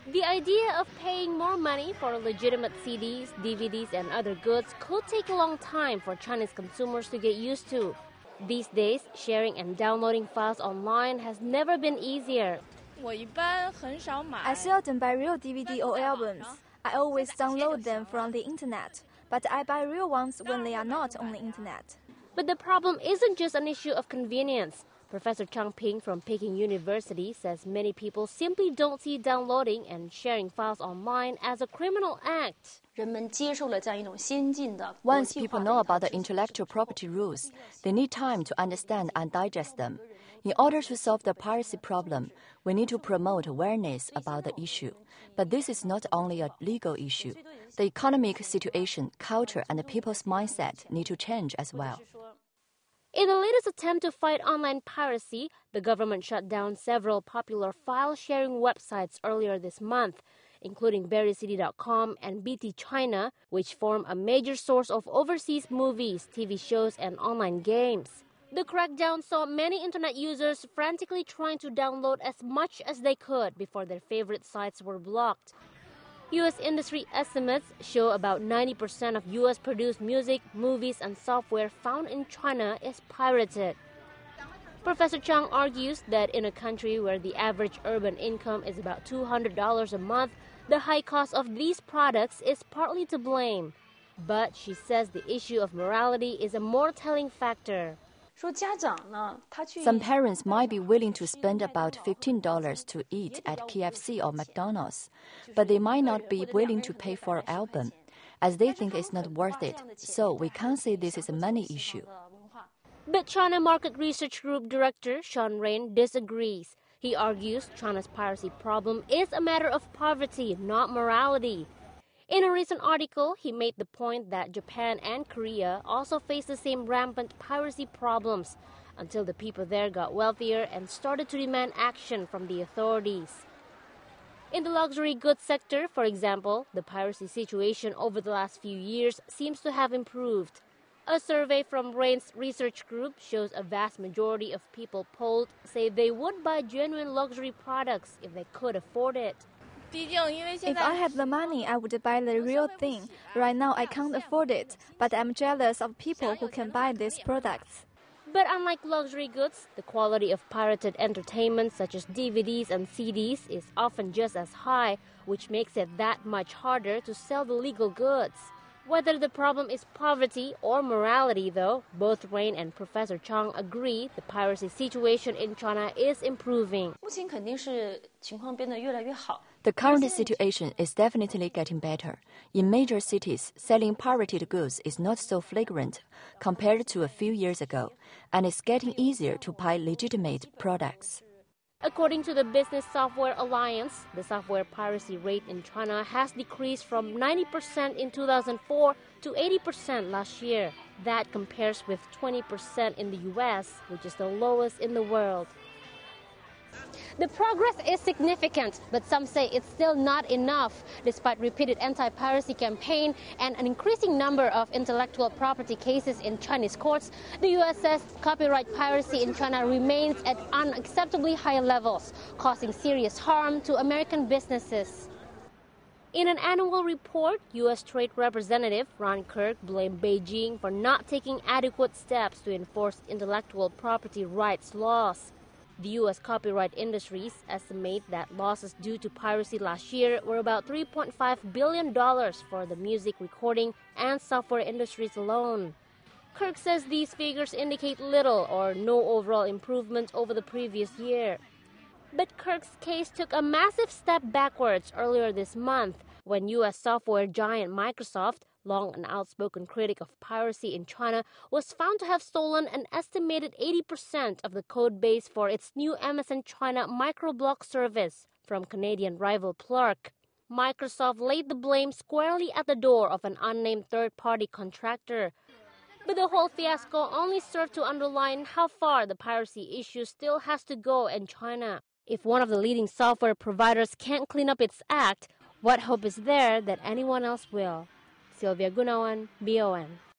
The idea of paying more money for legitimate CDs, DVDs, and other goods could take a long time for Chinese consumers to get used to. These days, sharing and downloading files online has never been easier. I seldom buy real DVD or albums. I always download them from the internet, but I buy real ones when they are not on the internet. But the problem isn't just an issue of convenience. Professor Chang Ping from Peking University says many people simply don't see downloading and sharing files online as a criminal act. Once people know about the intellectual property rules, they need time to understand and digest them. In order to solve the piracy problem, we need to promote awareness about the issue. But this is not only a legal issue. The economic situation, culture, and the people's mindset need to change as well. In the latest attempt to fight online piracy, the government shut down several popular file-sharing websites earlier this month, including Piracy.com and BT China, which form a major source of overseas movies, TV shows, and online games. The crackdown saw many internet users frantically trying to download as much as they could before their favorite sites were blocked. U.S. industry estimates show about 90% of U.S.-produced music, movies, and software found in China is pirated. Professor Chang argues that in a country where the average urban income is about $200 a month, the high cost of these products is partly to blame. But she says the issue of morality is a more telling factor. Some parents might be willing to spend about $15 to eat at KFC or McDonald's, but they might not be willing to pay for an album, as they think it's not worth it. So we can't say this is a money issue. But China Market Research Group Director Sean Rain disagrees. He argues China's piracy problem is a matter of poverty, not morality. In a recent article, he made the point that Japan and Korea also face the same rampant piracy problems until the people there got wealthier and started to demand action from the authorities. In the luxury goods sector, for example, the piracy situation over the last few years seems to have improved. A survey from Rain's research group shows a vast majority of people polled say they would buy genuine luxury products if they could afford it. If I had the money, I would buy the real thing. Right now, I can't afford it, but I'm jealous of people who can buy these products. But unlike luxury goods, the quality of pirated entertainment such as DVDs and CDs is often just as high, which makes it that much harder to sell the legal goods. Whether the problem is poverty or morality, though, both Rain and Professor Chang agree the piracy situation in China is improving. The current situation is definitely getting better. In major cities, selling pirated goods is not so flagrant compared to a few years ago, and it's getting easier to buy legitimate products. According to the Business Software Alliance, the software piracy rate in China has decreased from 90% in 2004 to 80% last year. That compares with 20% in the US, which is the lowest in the world. The progress is significant, but some say it's still not enough. Despite repeated anti-piracy campaign and an increasing number of intellectual property cases in Chinese courts, the U.S. says copyright piracy in China remains at unacceptably high levels, causing serious harm to American businesses. In an annual report, U.S. Trade Representative Ron Kirk blamed Beijing for not taking adequate steps to enforce intellectual property rights laws. The U.S. copyright industries estimate that losses due to piracy last year were about $3.5 billion for the music recording and software industries alone. Kirk says these figures indicate little or no overall improvement over the previous year. But Kirk's case took a massive step backwards earlier this month when U.S. software giant Microsoft, long an outspoken critic of piracy in China, was found to have stolen an estimated 80% of the code base for its new MSN China microblog service from Canadian rival Plurk. Microsoft laid the blame squarely at the door of an unnamed third-party contractor. But the whole fiasco only served to underline how far the piracy issue still has to go in China. If one of the leading software providers can't clean up its act, what hope is there that anyone else will? Sylvia Gunawan, BON.